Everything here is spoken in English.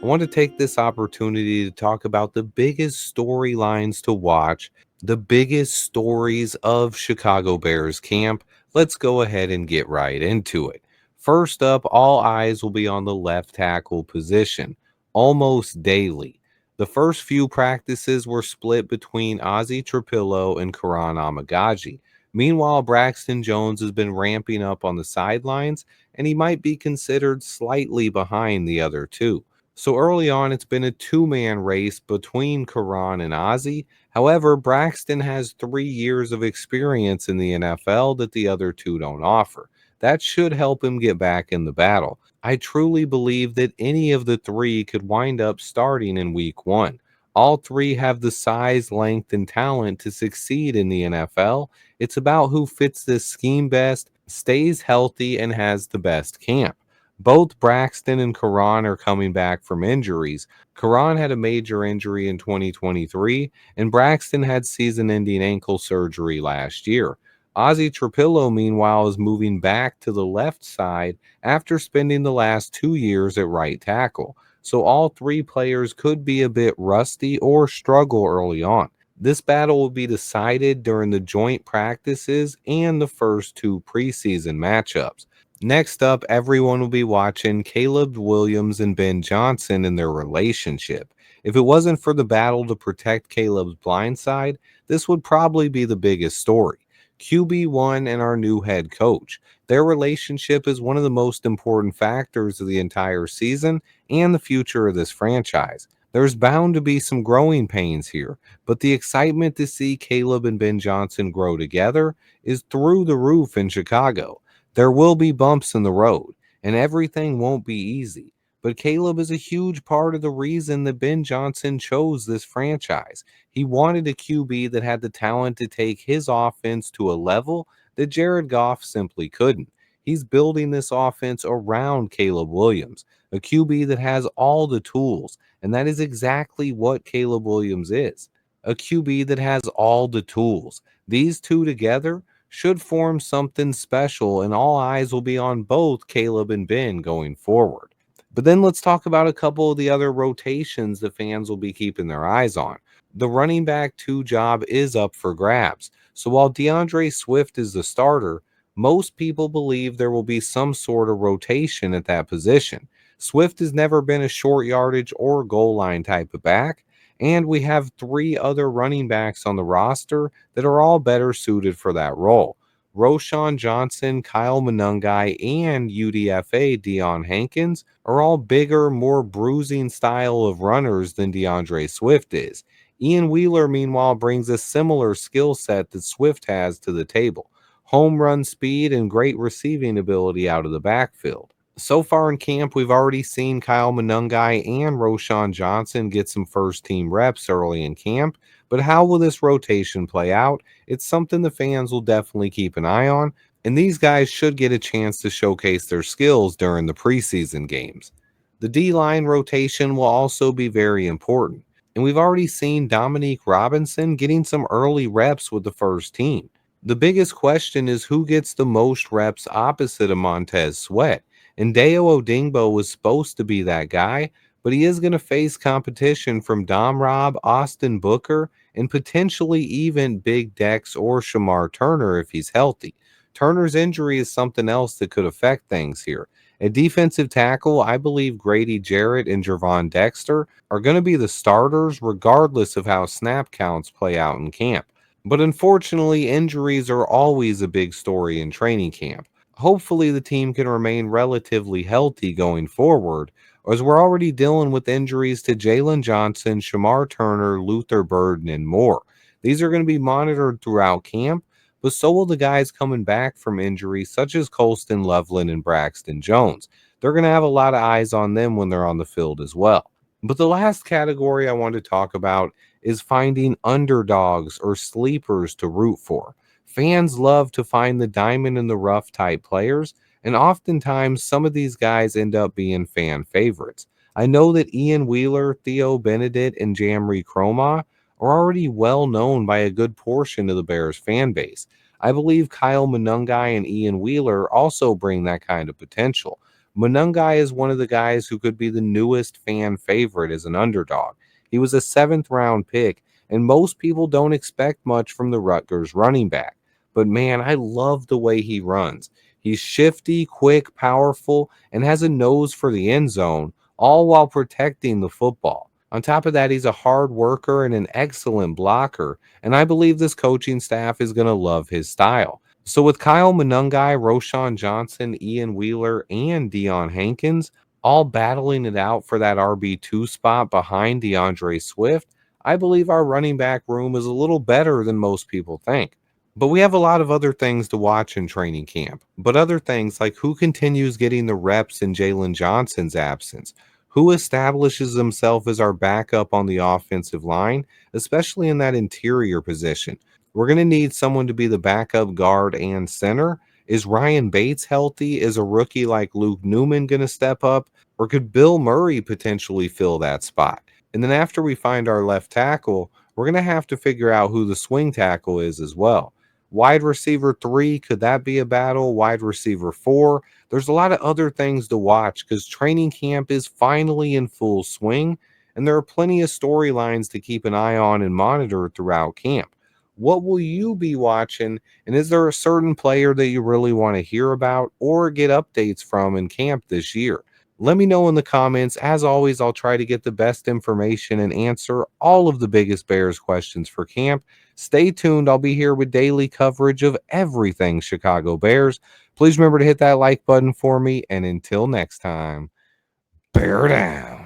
I want to take this opportunity to talk about the biggest storylines to watch, the biggest stories of Chicago Bears camp. Let's go ahead and get right into it. First up, all eyes will be on the left tackle position almost daily. The first few practices were split between Ozzy Trapillo and Karan Amagaji. Meanwhile, Braxton Jones has been ramping up on the sidelines, and he might be considered slightly behind the other two. So early on, it's been a two-man race between Karan and Ozzy. However, Braxton has 3 years of experience in the NFL that the other two don't offer. That should help him get back in the battle. I truly believe that any of the three could wind up starting in week one. All three have the size, length, and talent to succeed in the NFL. It's about who fits this scheme best, stays healthy, and has the best camp. Both Braxton and Karan are coming back from injuries. Karan had a major injury in 2023, and Braxton had season ending ankle surgery last year. Ozzy Trapillo, meanwhile, is moving back to the left side after spending the last 2 years at right tackle. So all three players could be a bit rusty or struggle early on. This battle will be decided during the joint practices and the first two preseason matchups. Next up, everyone will be watching Caleb Williams and Ben Johnson and their relationship. If it wasn't for the battle to protect Caleb's blind side, this would probably be the biggest story. QB1 and our new head coach. Their relationship is one of the most important factors of the entire season and the future of this franchise. There's bound to be some growing pains here, but the excitement to see Caleb and Ben Johnson grow together is through the roof in Chicago. There will be bumps in the road, and everything won't be easy. But Caleb is a huge part of the reason that Ben Johnson chose this franchise. He wanted a QB that had the talent to take his offense to a level that Jared Goff simply couldn't. He's building this offense around Caleb Williams, a QB that has all the tools, and that is exactly what Caleb Williams is, a QB that has all the tools. These two together should form something special, and all eyes will be on both Caleb and Ben going forward. But then let's talk about a couple of the other rotations the fans will be keeping their eyes on. The running back two job is up for grabs. So while DeAndre Swift is the starter, most people believe there will be some sort of rotation at that position. Swift has never been a short yardage or goal line type of back, and we have three other running backs on the roster that are all better suited for that role. Roshan Johnson, Kyle Monungai, and UDFA Dion Hankins are all bigger, more bruising style of runners than DeAndre Swift is. Ian Wheeler, meanwhile, brings a similar skill set that Swift has to the table: home run speed and great receiving ability out of the backfield. So far in camp, we've already seen Kyle Monungai and Roshan Johnson get some first team reps early in camp, but how will this rotation play out? It's something the fans will definitely keep an eye on, and these guys should get a chance to showcase their skills during the preseason games. The D line rotation will also be very important, and we've already seen Dominique Robinson getting some early reps with the first team. The biggest question is who gets the most reps opposite of Montez Sweat. And Deo Odingbo was supposed to be that guy, but he is going to face competition from Dom Rob, Austin Booker, and potentially even Big Dex or Shamar Turner if he's healthy. Turner's injury is something else that could affect things here. At defensive tackle, I believe Grady Jarrett and Jervon Dexter are going to be the starters regardless of how snap counts play out in camp. But unfortunately, injuries are always a big story in training camp. Hopefully, the team can remain relatively healthy going forward, as we're already dealing with injuries to Jalen Johnson, Shamar Turner, Luther Burden, and more. These are going to be monitored throughout camp, but so will the guys coming back from injuries such as Colston Loveland and Braxton Jones. They're going to have a lot of eyes on them when they're on the field as well. But the last category I want to talk about is finding underdogs or sleepers to root for. Fans love to find the diamond in the rough type players, and oftentimes some of these guys end up being fan favorites. I know that Ian Wheeler, Theo Benedict, and Jamry Chroma are already well known by a good portion of the Bears fan base. I believe Kyle Monungai and Ian Wheeler also bring that kind of potential. Monungai is one of the guys who could be the newest fan favorite as an underdog. He was a seventh round pick, and most people don't expect much from the Rutgers running back. But man, I love the way he runs. He's shifty, quick, powerful, and has a nose for the end zone, all while protecting the football. On top of that, he's a hard worker and an excellent blocker, and I believe this coaching staff is going to love his style. So with Kyle Monungai, Roshan Johnson, Ian Wheeler, and Dion Hankins all battling it out for that RB2 spot behind DeAndre Swift, I believe our running back room is a little better than most people think. But we have a lot of other things to watch in training camp. But other things like who continues getting the reps in Jalen Johnson's absence, who establishes himself as our backup on the offensive line, especially in that interior position. We're going to need someone to be the backup guard and center. Is Ryan Bates healthy? Is a rookie like Luke Newman going to step up? Or could Bill Murray potentially fill that spot? And then after we find our left tackle, we're going to have to figure out who the swing tackle is as well. Wide receiver three, could that be a battle? Wide receiver four. There's a lot of other things to watch because training camp is finally in full swing, and there are plenty of storylines to keep an eye on and monitor throughout camp. What will you be watching? And is there a certain player that you really want to hear about or get updates from in camp this year? Let me know in the comments. As always, I'll try to get the best information and answer all of the biggest Bears questions for camp. Stay tuned. I'll be here with daily coverage of everything Chicago Bears. Please remember to hit that like button for me. And until next time, bear down.